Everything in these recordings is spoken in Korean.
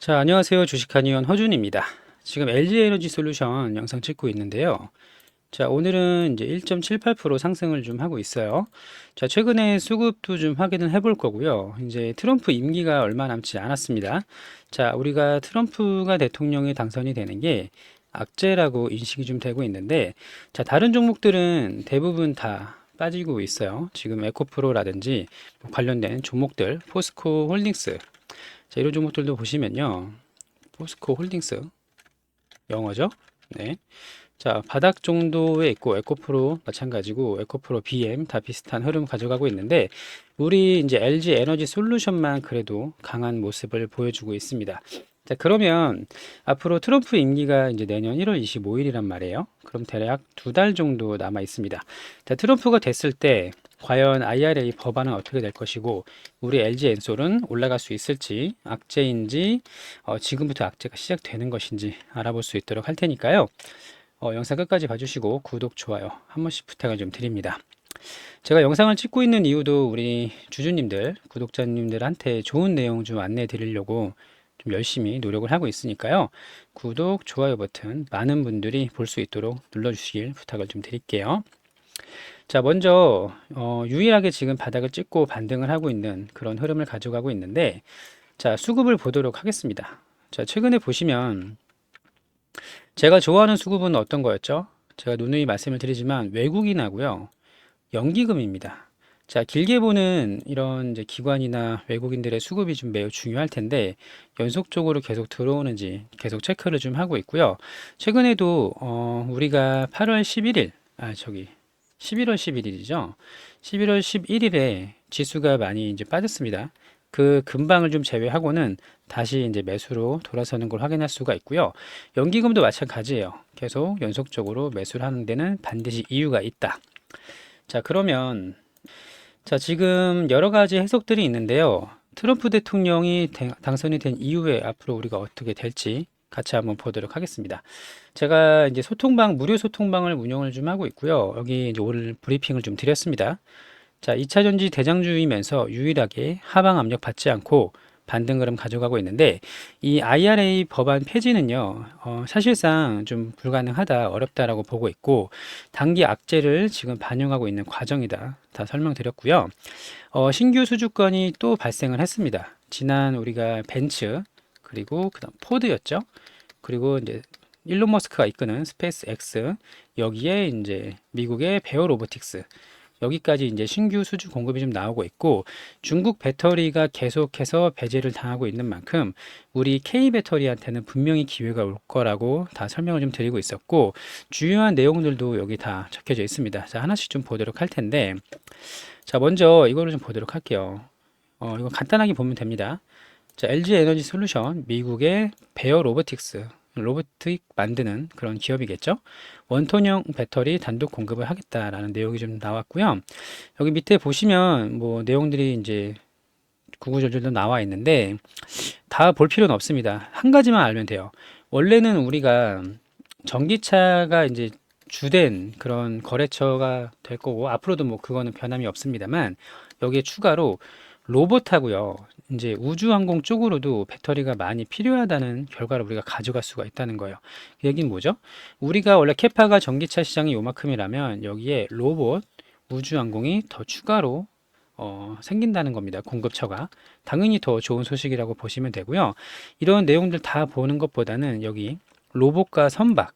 자, 안녕하세요. 주식한의원 허준입니다. 지금 LG에너지 솔루션 영상 찍고 있는데요. 자, 오늘은 이제 1.78% 상승을 좀 하고 있어요. 자, 최근에 수급도 좀 확인을 해볼 거고요. 이제 트럼프 임기가 얼마 남지 않았습니다. 자, 우리가 트럼프가 대통령이 당선이 되는 게 악재라고 인식이 좀 되고 있는데, 자, 다른 종목들은 대부분 다 빠지고 있어요. 지금 에코프로라든지 뭐 관련된 종목들, 포스코 홀딩스, 자, 이런 종목들도 보시면요. 포스코 홀딩스, 영어죠? 네. 자, 바닥 정도에 있고, 에코프로 마찬가지고, 에코프로 BM 다 비슷한 흐름 가져가고 있는데, 우리 이제 LG 에너지 솔루션만 그래도 강한 모습을 보여주고 있습니다. 자, 그러면 앞으로 트럼프 임기가 이제 내년 1월 25일이란 말이에요. 그럼 대략 2달 정도 남아 있습니다. 자, 트럼프가 됐을 때 과연 IRA 법안은 어떻게 될 것이고, 우리 LG 엔솔은 올라갈 수 있을지, 악재인지, 지금부터 악재가 시작되는 것인지 알아볼 수 있도록 할 테니까요. 영상 끝까지 봐주시고 구독, 좋아요 한 번씩 부탁을 좀 드립니다. 제가 영상을 찍고 있는 이유도 우리 주주님들, 구독자님들한테 좋은 내용 좀 안내해 드리려고 좀 열심히 노력을 하고 있으니까요. 구독, 좋아요 버튼 많은 분들이 볼 수 있도록 눌러주시길 부탁을 좀 드릴게요. 자, 먼저 유일하게 지금 바닥을 찍고 반등을 하고 있는 그런 흐름을 가져가고 있는데, 자, 수급을 보도록 하겠습니다. 자, 최근에 보시면 제가 좋아하는 수급은 어떤 거였죠? 제가 누누이 말씀을 드리지만 외국인하고요, 연기금입니다. 자, 길게 보는 이런 이제 기관이나 외국인들의 수급이 좀 매우 중요할 텐데, 연속적으로 계속 들어오는지 계속 체크를 좀 하고 있고요. 최근에도 우리가 8월 11일, 11월 11일이죠. 11월 11일에 지수가 많이 이제 빠졌습니다. 그 근방을 좀 제외하고는 다시 이제 매수로 돌아서는 걸 확인할 수가 있고요. 연기금도 마찬가지예요. 계속 연속적으로 매수를 하는 데는 반드시 이유가 있다. 자, 그러면 자, 지금 여러 가지 해석들이 있는데요. 트럼프 대통령이 당선이 된 이후에 앞으로 우리가 어떻게 될지 같이 한번 보도록 하겠습니다. 제가 이제 무료 소통방을 운영을 좀 하고 있고요. 여기 이제 오늘 브리핑을 좀 드렸습니다. 자, 2차 전지 대장주이면서 유일하게 하방 압력 받지 않고 반등 흐름 가져가고 있는데, 이 IRA 법안 폐지는요, 사실상 좀 불가능하다, 어렵다라고 보고 있고, 단기 악재를 지금 반영하고 있는 과정이다. 다 설명드렸고요. 신규 수주건이 또 발생을 했습니다. 지난 우리가 벤츠, 그리고 그다음 포드였죠. 그리고 이제 일론 머스크가 이끄는 스페이스 X, 여기에 이제 미국의 베어 로보틱스, 여기까지 이제 신규 수주 공급이 좀 나오고 있고, 중국 배터리가 계속해서 배제를 당하고 있는 만큼 우리 K 배터리한테는 분명히 기회가 올 거라고 다 설명을 좀 드리고 있었고, 주요한 내용들도 여기 다 적혀져 있습니다. 자, 하나씩 좀 보도록 할 텐데, 자, 먼저 이거를 좀 보도록 할게요. 이거 간단하게 보면 됩니다. 자, LG 에너지 솔루션, 미국의 베어 로보틱스, 로보틱 만드는 그런 기업이겠죠. 원톤형 배터리 단독 공급을 하겠다라는 내용이 좀 나왔고요. 여기 밑에 보시면 뭐 내용들이 이제 구구절절도 나와 있는데 다 볼 필요는 없습니다. 한 가지만 알면 돼요. 원래는 우리가 전기차가 이제 주된 그런 거래처가 될 거고, 앞으로도 뭐 그거는 변함이 없습니다만, 여기에 추가로 로봇하고요, 이제 우주항공 쪽으로도 배터리가 많이 필요하다는 결과를 우리가 가져갈 수가 있다는 거예요. 그 얘기는 뭐죠? 우리가 원래 캐파가 전기차 시장이 요만큼이라면 여기에 로봇, 우주항공이 더 추가로 생긴다는 겁니다. 공급처가. 당연히 더 좋은 소식이라고 보시면 되고요. 이런 내용들 다 보는 것보다는 여기 로봇과 선박,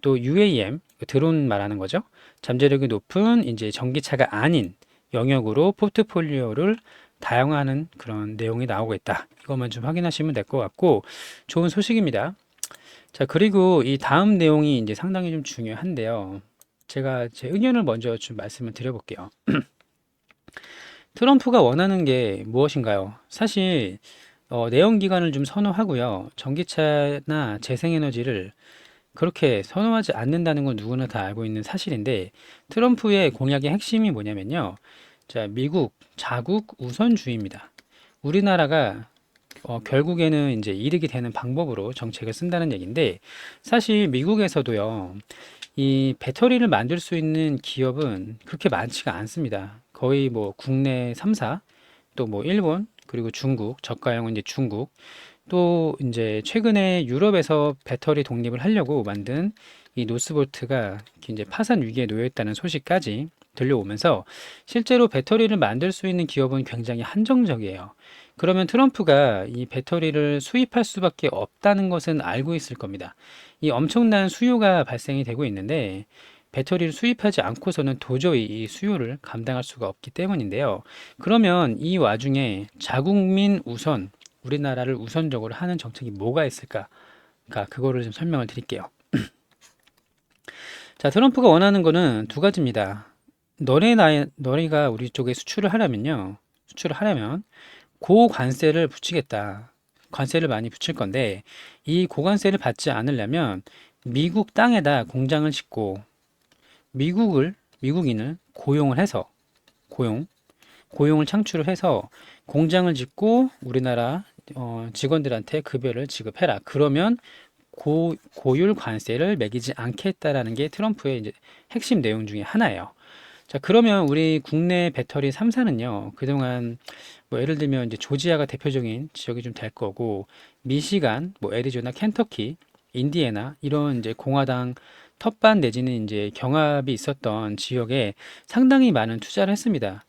또 UAM, 드론 말하는 거죠. 잠재력이 높은 이제 전기차가 아닌 영역으로 포트폴리오를 다양화하는 그런 내용이 나오고 있다. 이것만 좀 확인하시면 될 것 같고, 좋은 소식입니다. 자, 그리고 이 다음 내용이 이제 상당히 좀 중요한데요. 제가 제 의견을 먼저 좀 말씀을 드려볼게요. 트럼프가 원하는 게 무엇인가요? 사실 내연기관을 좀 선호하고요. 전기차나 재생에너지를 그렇게 선호하지 않는다는 건 누구나 다 알고 있는 사실인데, 트럼프의 공약의 핵심이 뭐냐면요. 자, 미국 자국 우선주의입니다. 우리나라가 결국에는 이제 이득이 되는 방법으로 정책을 쓴다는 얘기인데, 사실 미국에서도요, 이 배터리를 만들 수 있는 기업은 그렇게 많지가 않습니다. 거의 뭐 국내 3사, 또 뭐 일본, 그리고 중국, 저가형은 이제 중국, 또 이제 최근에 유럽에서 배터리 독립을 하려고 만든 이 노스볼트가 이제 파산 위기에 놓여 있다는 소식까지 들려오면서 실제로 배터리를 만들 수 있는 기업은 굉장히 한정적이에요. 그러면 트럼프가 이 배터리를 수입할 수밖에 없다는 것은 알고 있을 겁니다. 이 엄청난 수요가 발생이 되고 있는데 배터리를 수입하지 않고서는 도저히 이 수요를 감당할 수가 없기 때문인데요. 그러면 이 와중에 자국민 우선, 우리나라를 우선적으로 하는 정책이 뭐가 있을까? 그러니까 그거를 좀 설명을 드릴게요. 자, 트럼프가 원하는 거는 두 가지입니다. 너네가 우리 쪽에 수출을 하려면 고관세를 붙이겠다. 관세를 많이 붙일 건데 이 고관세를 받지 않으려면 미국 땅에다 공장을 짓고 미국인을 고용을 해서 고용을 창출을 해서 공장을 짓고 우리나라 직원들한테 급여를 지급해라. 그러면 고율 관세를 매기지 않겠다라는 게 트럼프의 이제 핵심 내용 중에 하나예요. 자, 그러면 우리 국내 배터리 3사는요, 그동안 뭐 예를 들면 이제 조지아가 대표적인 지역이 좀 될 거고, 미시간, 뭐 애리조나, 켄터키, 인디애나 이런 이제 공화당 텃밭 내지는 이제 경합이 있었던 지역에 상당히 많은 투자를 했습니다.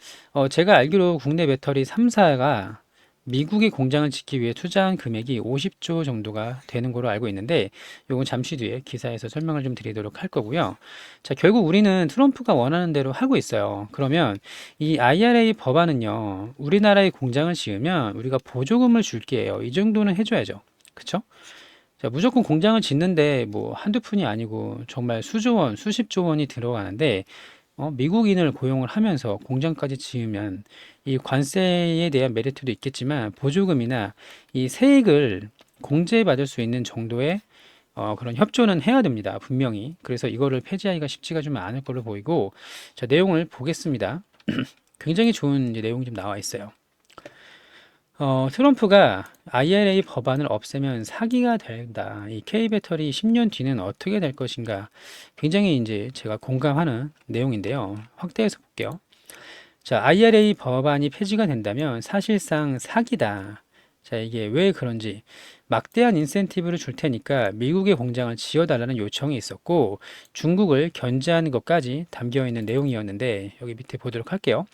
제가 알기로 국내 배터리 3사가 미국의 공장을 짓기 위해 투자한 금액이 50조 정도가 되는 걸로 알고 있는데 요건 잠시 뒤에 기사에서 설명을 좀 드리도록 할 거고요. 자, 결국 우리는 트럼프가 원하는 대로 하고 있어요. 그러면 이 IRA 법안은요, 우리나라에 공장을 지으면 우리가 보조금을 줄게요. 이 정도는 해줘야죠. 그쵸? 자, 무조건 공장을 짓는데 뭐 한두 푼이 아니고 정말 수조 원, 수십조 원이 들어가는데 미국인을 고용을 하면서 공장까지 지으면 이 관세에 대한 메리트도 있겠지만 보조금이나 이 세액을 공제받을 수 있는 정도의 그런 협조는 해야 됩니다. 분명히. 그래서 이거를 폐지하기가 쉽지가 좀 않을 걸로 보이고, 자, 내용을 보겠습니다. 굉장히 좋은 이제 내용이 좀 나와 있어요. 트럼프가 IRA 법안을 없애면 사기가 된다. 이 K배터리 10년 뒤는 어떻게 될 것인가. 굉장히 이제 제가 공감하는 내용인데요. 확대해서 볼게요. 자, IRA 법안이 폐지가 된다면 사실상 사기다. 자, 이게 왜 그런지. 막대한 인센티브를 줄 테니까 미국의 공장을 지어달라는 요청이 있었고 중국을 견제하는 것까지 담겨 있는 내용이었는데 여기 밑에 보도록 할게요.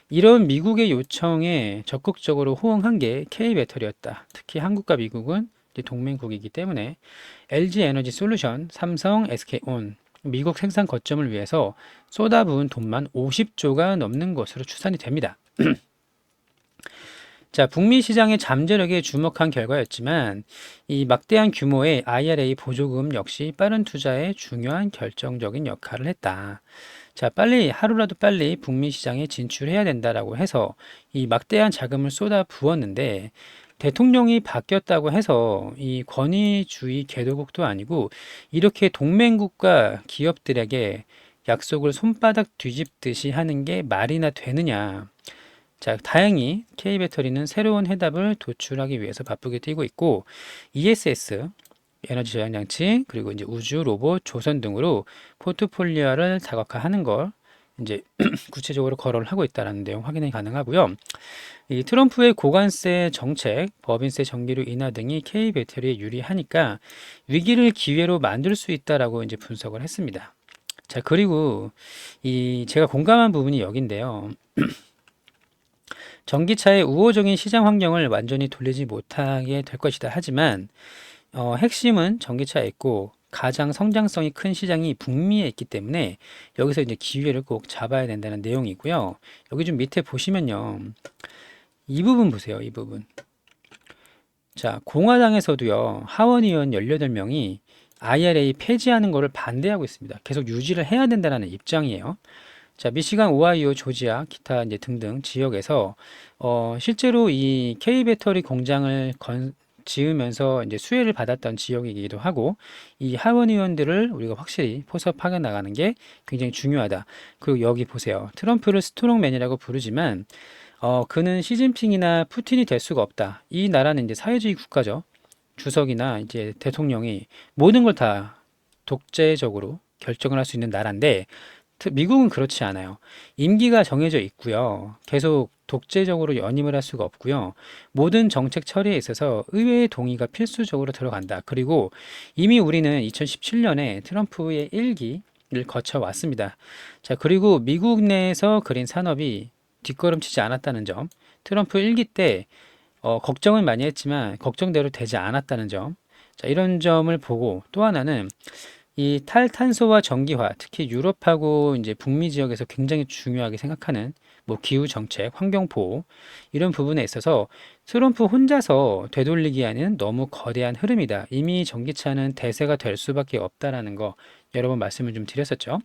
이런 미국의 요청에 적극적으로 호응한 게 K배터리였다. 특히 한국과 미국은 동맹국이기 때문에 LG 에너지 솔루션, 삼성, SK온, 미국 생산 거점을 위해서 쏟아부은 돈만 50조가 넘는 것으로 추산이 됩니다. 자, 북미 시장의 잠재력에 주목한 결과였지만 이 막대한 규모의 IRA 보조금 역시 빠른 투자에 중요한 결정적인 역할을 했다. 자, 하루라도 빨리 북미 시장에 진출해야 된다라고 해서 이 막대한 자금을 쏟아 부었는데 대통령이 바뀌었다고 해서 이 권위주의 개도국도 아니고 이렇게 동맹국가 기업들에게 약속을 손바닥 뒤집듯이 하는 게 말이나 되느냐. 자, 다행히 K배터리는 새로운 해답을 도출하기 위해서 바쁘게 뛰고 있고 ESS 에너지 저장 장치 그리고 이제 우주 로봇 조선 등으로 포트폴리오를 다각화하는 걸 이제 구체적으로 거론을 하고 있다는 내용 확인이 가능하고요. 이 트럼프의 고관세 정책, 법인세 전기료 인하 등이 K 배터리에 유리하니까 위기를 기회로 만들 수 있다라고 이제 분석을 했습니다. 자, 그리고 이 제가 공감한 부분이 여기인데요. 전기차의 우호적인 시장 환경을 완전히 돌리지 못하게 될 것이다. 하지만 핵심은 전기차에 있고 가장 성장성이 큰 시장이 북미에 있기 때문에 여기서 이제 기회를 꼭 잡아야 된다는 내용이고요. 여기 좀 밑에 보시면요. 이 부분 보세요. 이 부분. 자, 공화당에서도요. 하원 의원 18명이 IRA 폐지하는 것을 반대하고 있습니다. 계속 유지를 해야 된다는 입장이에요. 자, 미시간, 오하이오, 조지아, 기타 이제 등등 지역에서 실제로 이 K 배터리 공장을 지으면서 이제 수혜를 받았던 지역이기도 하고 이 하원 의원들을 우리가 확실히 포섭하게 나가는 게 굉장히 중요하다. 그리고 여기 보세요. 트럼프를 스트롱맨이라고 부르지만 그는 시진핑이나 푸틴이 될 수가 없다. 이 나라는 이제 사회주의 국가죠. 주석이나 이제 대통령이 모든 걸 다 독재적으로 결정을 할 수 있는 나라인데 미국은 그렇지 않아요. 임기가 정해져 있고요. 계속 독재적으로 연임을 할 수가 없고요. 모든 정책 처리에 있어서 의회의 동의가 필수적으로 들어간다. 그리고 이미 우리는 2017년에 트럼프의 1기를 거쳐 왔습니다. 자, 그리고 미국 내에서 그린 산업이 뒷걸음치지 않았다는 점. 트럼프 1기 때 걱정은 많이 했지만 걱정대로 되지 않았다는 점. 자, 이런 점을 보고 또 하나는 이 탈탄소와 전기화, 특히 유럽하고 이제 북미 지역에서 굉장히 중요하게 생각하는 뭐 기후 정책, 환경 보호 이런 부분에 있어서 트럼프 혼자서 되돌리기에는 너무 거대한 흐름이다. 이미 전기차는 대세가 될 수밖에 없다라는 거 여러 번 말씀을 좀 드렸었죠.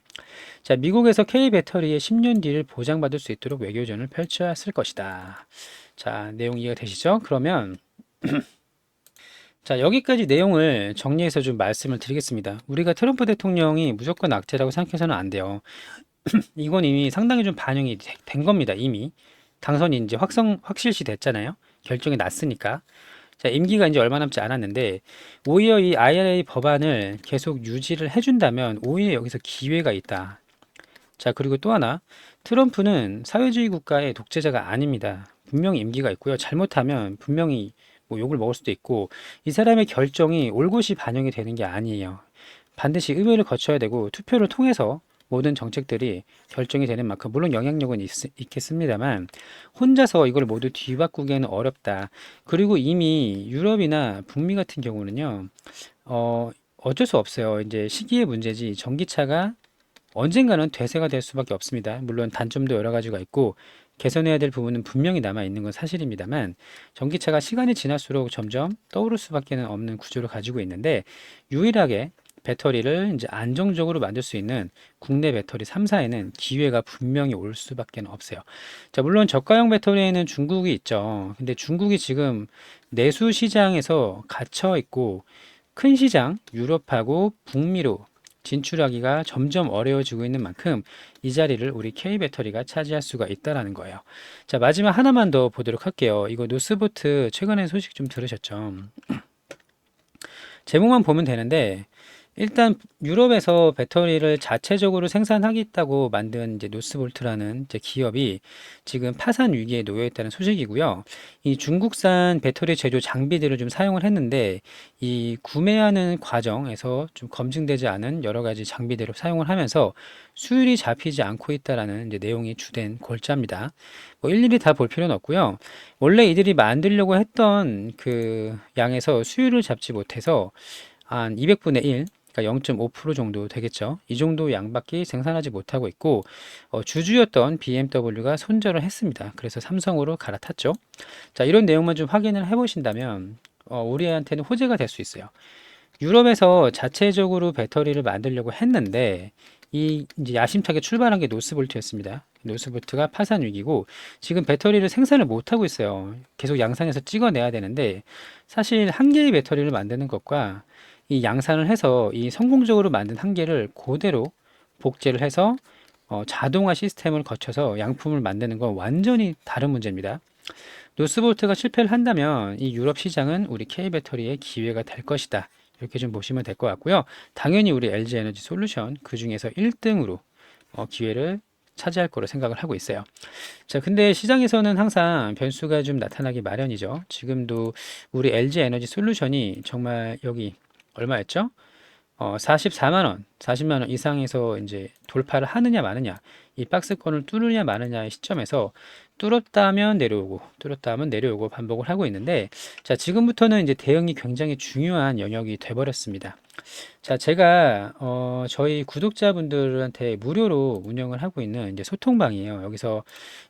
자, 미국에서 K 배터리의 10년 뒤를 보장받을 수 있도록 외교전을 펼쳤을 것이다. 자, 내용 이해가 되시죠? 그러면 자, 여기까지 내용을 정리해서 좀 말씀을 드리겠습니다. 우리가 트럼프 대통령이 무조건 악재라고 생각해서는 안 돼요. 이건 이미 상당히 좀 반영이 된 겁니다. 이미 당선이 이제 확실시 됐잖아요. 결정이 났으니까. 자, 임기가 이제 얼마 남지 않았는데 오히려 이 IRA 법안을 계속 유지를 해준다면 오히려 여기서 기회가 있다. 자, 그리고 또 하나, 트럼프는 사회주의 국가의 독재자가 아닙니다. 분명히 임기가 있고요. 잘못하면 분명히 뭐 욕을 먹을 수도 있고, 이 사람의 결정이 올곧이 반영이 되는 게 아니에요. 반드시 의회를 거쳐야 되고, 투표를 통해서 모든 정책들이 결정이 되는 만큼, 물론 영향력은 있겠습니다만, 혼자서 이걸 모두 뒤바꾸기에는 어렵다. 그리고 이미 유럽이나 북미 같은 경우는요, 어쩔 수 없어요. 이제 시기의 문제지, 전기차가 언젠가는 대세가 될 수밖에 없습니다. 물론 단점도 여러 가지가 있고 개선해야 될 부분은 분명히 남아 있는 건 사실입니다만 전기차가 시간이 지날수록 점점 떠오를 수밖에 없는 구조를 가지고 있는데 유일하게 배터리를 이제 안정적으로 만들 수 있는 국내 배터리 3사에는 기회가 분명히 올 수밖에 없어요. 자, 물론 저가형 배터리에는 중국이 있죠. 근데 중국이 지금 내수 시장에서 갇혀 있고 큰 시장 유럽하고 북미로 진출하기가 점점 어려워지고 있는 만큼 이 자리를 우리 K배터리가 차지할 수가 있다라는 거예요. 자, 마지막 하나만 더 보도록 할게요. 이거 노스보트 최근에 소식 좀 들으셨죠? 제목만 보면 되는데 일단 유럽에서 배터리를 자체적으로 생산하겠다고 만든 이제 노스볼트라는 이제 기업이 지금 파산 위기에 놓여 있다는 소식이고요. 이 중국산 배터리 제조 장비들을 좀 사용을 했는데 이 구매하는 과정에서 좀 검증되지 않은 여러 가지 장비들을 사용을 하면서 수율이 잡히지 않고 있다라는 이제 내용이 주된 골자입니다. 뭐 일일이 다 볼 필요는 없고요. 원래 이들이 만들려고 했던 그 양에서 수율을 잡지 못해서 한 200분의 1, 그러니까 0.5% 정도 되겠죠. 이 정도 양밖에 생산하지 못하고 있고 주주였던 BMW가 손절을 했습니다. 그래서 삼성으로 갈아탔죠. 자, 이런 내용만 좀 확인을 해보신다면 우리한테는 호재가 될 수 있어요. 유럽에서 자체적으로 배터리를 만들려고 했는데 이 이제 야심차게 출발한 게 노스볼트였습니다. 노스볼트가 파산 위기고 지금 배터리를 생산을 못 하고 있어요. 계속 양산해서 찍어내야 되는데 사실 한 개의 배터리를 만드는 것과 이 양산을 해서 이 성공적으로 만든 한 개를 그대로 복제를 해서 자동화 시스템을 거쳐서 양품을 만드는 건 완전히 다른 문제입니다. 노스볼트가 실패를 한다면 이 유럽 시장은 우리 K배터리의 기회가 될 것이다. 이렇게 좀 보시면 될 것 같고요. 당연히 우리 LG에너지 솔루션 그 중에서 1등으로 기회를 차지할 거로 생각을 하고 있어요. 자, 근데 시장에서는 항상 변수가 좀 나타나기 마련이죠. 지금도 우리 LG에너지 솔루션이 정말 여기 얼마였죠? 44만 원, 40만 원 이상에서 이제 돌파를 하느냐 마느냐, 이 박스권을 뚫느냐 마느냐의 시점에서 뚫었다면 내려오고, 뚫었다면 내려오고 반복을 하고 있는데, 자, 지금부터는 이제 대응이 굉장히 중요한 영역이 돼버렸습니다. 자, 제가 저희 구독자분들한테 무료로 운영을 하고 있는 이제 소통방이에요. 여기서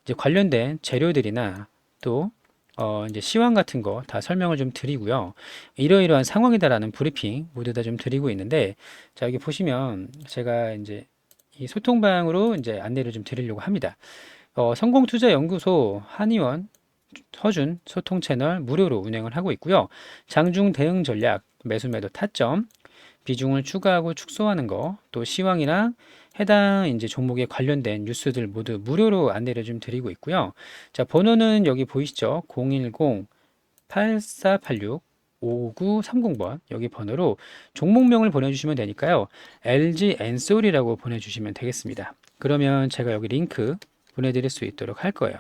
이제 관련된 재료들이나 또 이제 시황 같은 거 다 설명을 좀 드리고요. 이러이러한 상황이다라는 브리핑 모두 다 좀 드리고 있는데, 자, 여기 보시면 제가 이제 이 소통방으로 이제 안내를 좀 드리려고 합니다. 성공투자연구소 한의원 허준 소통 채널 무료로 운행을 하고 있고요. 장중 대응 전략, 매수 매도 타점, 비중을 추가하고 축소하는 거, 또 시황이랑 해당 이제 종목에 관련된 뉴스들 모두 무료로 안내를 좀 드리고 있고요. 자, 번호는 여기 보이시죠? 010-8486 5930번 여기 번호로 종목명을 보내주시면 되니까요. LG 엔솔이라고 보내주시면 되겠습니다. 그러면 제가 여기 링크 보내드릴 수 있도록 할 거예요.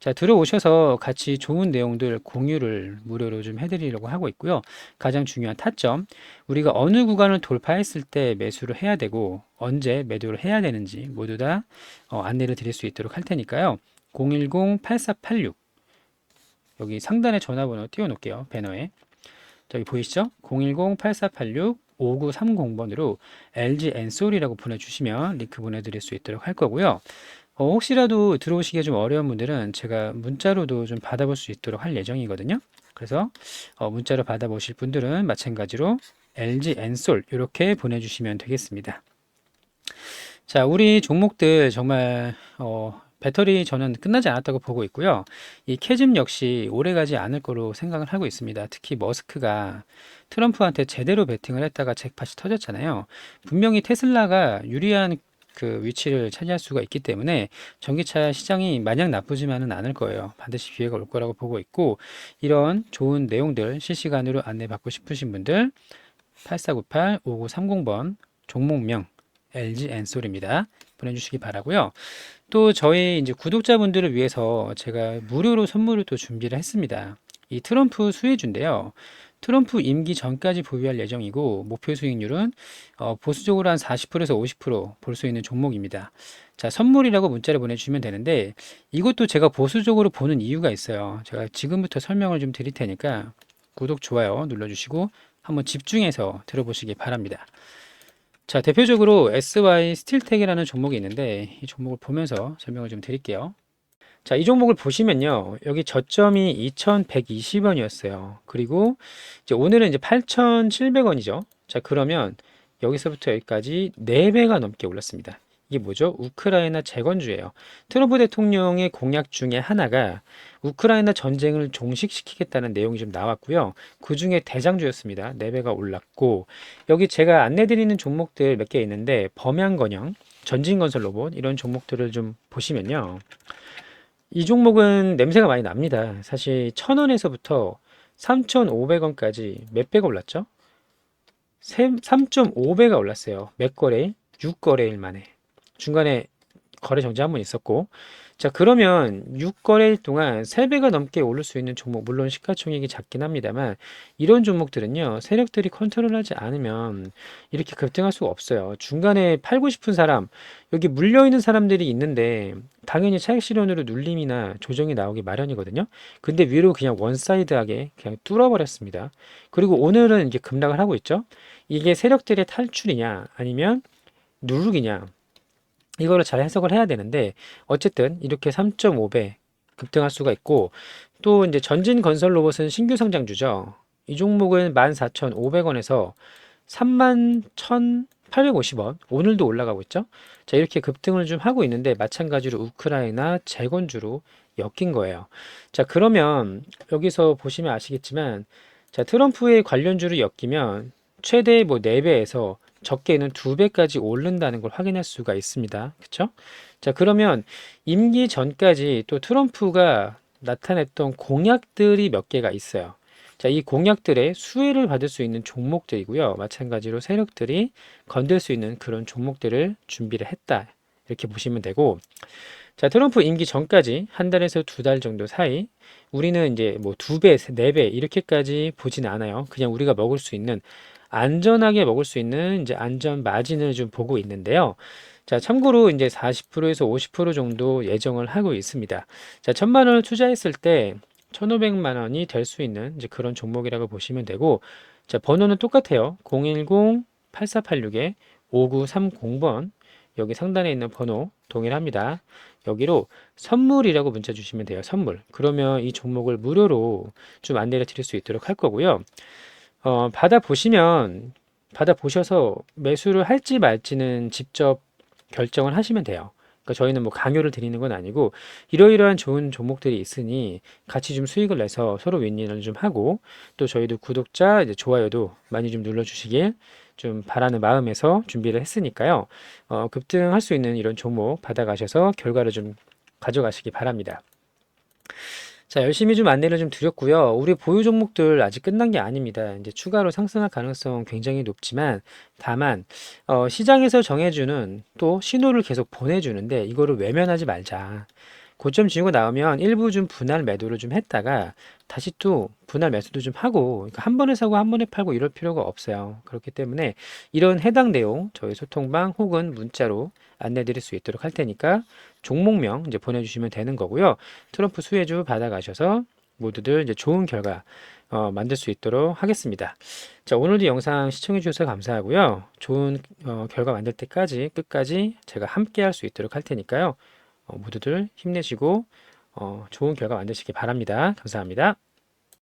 자, 들어오셔서 같이 좋은 내용들 공유를 무료로 좀 해드리려고 하고 있고요. 가장 중요한 타점, 우리가 어느 구간을 돌파했을 때 매수를 해야 되고 언제 매도를 해야 되는지 모두 다 안내를 드릴 수 있도록 할 테니까요. 010-8486 여기 상단에 전화번호 띄워놓을게요. 배너에. 저기 보이시죠? 010-8486-5930번으로 LG 엔솔이라고 보내주시면 링크 보내드릴 수 있도록 할 거고요. 혹시라도 들어오시기가 좀 어려운 분들은 제가 문자로도 좀 받아볼 수 있도록 할 예정이거든요. 그래서 문자로 받아보실 분들은 마찬가지로 LG 엔솔 이렇게 보내주시면 되겠습니다. 자, 우리 종목들 정말 배터리 저는 끝나지 않았다고 보고 있고요. 이 캐즘 역시 오래가지 않을 거로 생각을 하고 있습니다. 특히 머스크가 트럼프한테 제대로 베팅을 했다가 잭팟이 터졌잖아요. 분명히 테슬라가 유리한 그 위치를 차지할 수가 있기 때문에 전기차 시장이 마냥 나쁘지만은 않을 거예요. 반드시 기회가 올 거라고 보고 있고, 이런 좋은 내용들 실시간으로 안내받고 싶으신 분들 8498-5930번 종목명 LG 엔솔입니다. 보내주시기 바라고요. 또 저희 이제 구독자분들을 위해서 제가 무료로 선물을 또 준비를 했습니다. 이 트럼프 수혜주인데요. 트럼프 임기 전까지 보유할 예정이고 목표 수익률은 보수적으로 한 40%에서 50% 볼 수 있는 종목입니다. 자, 선물이라고 문자를 보내주시면 되는데 이것도 제가 보수적으로 보는 이유가 있어요. 제가 지금부터 설명을 좀 드릴 테니까 구독, 좋아요 눌러주시고 한번 집중해서 들어보시기 바랍니다. 자, 대표적으로 SY 스틸텍이라는 종목이 있는데 이 종목을 보면서 설명을 좀 드릴게요. 자, 이 종목을 보시면요. 여기 저점이 2120원이었어요. 그리고 이제 오늘은 이제 8700원이죠. 자, 그러면 여기서부터 여기까지 4배가 넘게 올랐습니다. 이게 뭐죠? 우크라이나 재건주예요. 트럼프 대통령의 공약 중에 하나가 우크라이나 전쟁을 종식시키겠다는 내용이 좀 나왔고요. 그 중에 대장주였습니다. 4배가 올랐고, 여기 제가 안내드리는 종목들 몇 개 있는데 범양건영, 전진건설 로봇 이런 종목들을 좀 보시면요. 이 종목은 냄새가 많이 납니다. 사실 1000원에서부터 3,500원까지 몇 배가 올랐죠? 3.5배가 올랐어요. 몇 거래일? 6거래일 만에. 중간에 거래 정지 한 번 있었고, 자, 그러면 6거래일 동안 3배가 넘게 오를 수 있는 종목, 물론 시가총액이 작긴 합니다만 이런 종목들은요 세력들이 컨트롤하지 않으면 이렇게 급등할 수가 없어요. 중간에 팔고 싶은 사람, 여기 물려있는 사람들이 있는데 당연히 차익 실현으로 눌림이나 조정이 나오기 마련이거든요. 근데 위로 그냥 원사이드하게 그냥 뚫어버렸습니다. 그리고 오늘은 이제 급락을 하고 있죠. 이게 세력들의 탈출이냐 아니면 누르기냐, 이거를 잘 해석을 해야 되는데 어쨌든 이렇게 3.5배 급등할 수가 있고, 또 이제 전진 건설 로봇은 신규 상장주죠. 이 종목은 14,500원에서 31,850원, 오늘도 올라가고 있죠. 자, 이렇게 급등을 좀 하고 있는데 마찬가지로 우크라이나 재건주로 엮인 거예요. 자, 그러면 여기서 보시면 아시겠지만, 자, 트럼프의 관련주로 엮이면 최대 뭐 4배에서 적게는 2배까지 오른다는 걸 확인할 수가 있습니다. 그쵸? 자, 그러면 임기 전까지 또 트럼프가 나타냈던 공약들이 몇 개가 있어요. 자, 이 공약들의 수혜를 받을 수 있는 종목들이고요. 마찬가지로 세력들이 건들 수 있는 그런 종목들을 준비를 했다. 이렇게 보시면 되고, 자, 트럼프 임기 전까지 한 달에서 2달 정도 사이 우리는 이제 뭐 2배, 4배 이렇게까지 보진 않아요. 그냥 우리가 먹을 수 있는, 안전하게 먹을 수 있는 이제 안전 마진을 좀 보고 있는데요. 자, 참고로 이제 40%에서 50% 정도 예정을 하고 있습니다. 자, 1000만 원을 투자했을 때 1,500만 원이 될 수 있는 이제 그런 종목이라고 보시면 되고, 자, 번호는 똑같아요. 010-8486-5930번. 여기 상단에 있는 번호 동일합니다. 여기로 선물이라고 문자 주시면 돼요. 선물. 그러면 이 종목을 무료로 좀 안내를 드릴 수 있도록 할 거고요. 받아보셔서 매수를 할지 말지는 직접 결정을 하시면 돼요. 그러니까 저희는 뭐 강요를 드리는 건 아니고 이러이러한 좋은 종목들이 있으니 같이 좀 수익을 내서 서로 윈윈을 좀 하고, 또 저희도 구독자 이제 좋아요도 많이 좀 눌러주시길 좀 바라는 마음에서 준비를 했으니까요. 급등할 수 있는 이런 종목 받아가셔서 결과를 좀 가져가시기 바랍니다. 자, 열심히 좀 안내를 좀 드렸고요. 우리 보유 종목들 아직 끝난 게 아닙니다. 이제 추가로 상승할 가능성 굉장히 높지만, 다만, 시장에서 정해주는 또 신호를 계속 보내주는데, 이거를 외면하지 말자. 고점 지우고 나오면 일부 좀 분할 매도를 좀 했다가, 다시 또 분할 매수도 좀 하고, 그러니까 한 번에 사고 한 번에 팔고 이럴 필요가 없어요. 그렇기 때문에 이런 해당 내용 저희 소통방 혹은 문자로 안내 드릴 수 있도록 할 테니까 종목명 이제 보내주시면 되는 거고요. 트럼프 수혜주 받아가셔서 모두들 이제 좋은 결과 만들 수 있도록 하겠습니다. 자, 오늘도 영상 시청해 주셔서 감사하고요. 좋은 결과 만들 때까지 끝까지 제가 함께 할 수 있도록 할 테니까요. 모두들 힘내시고 좋은 결과 만드시기 바랍니다. 감사합니다.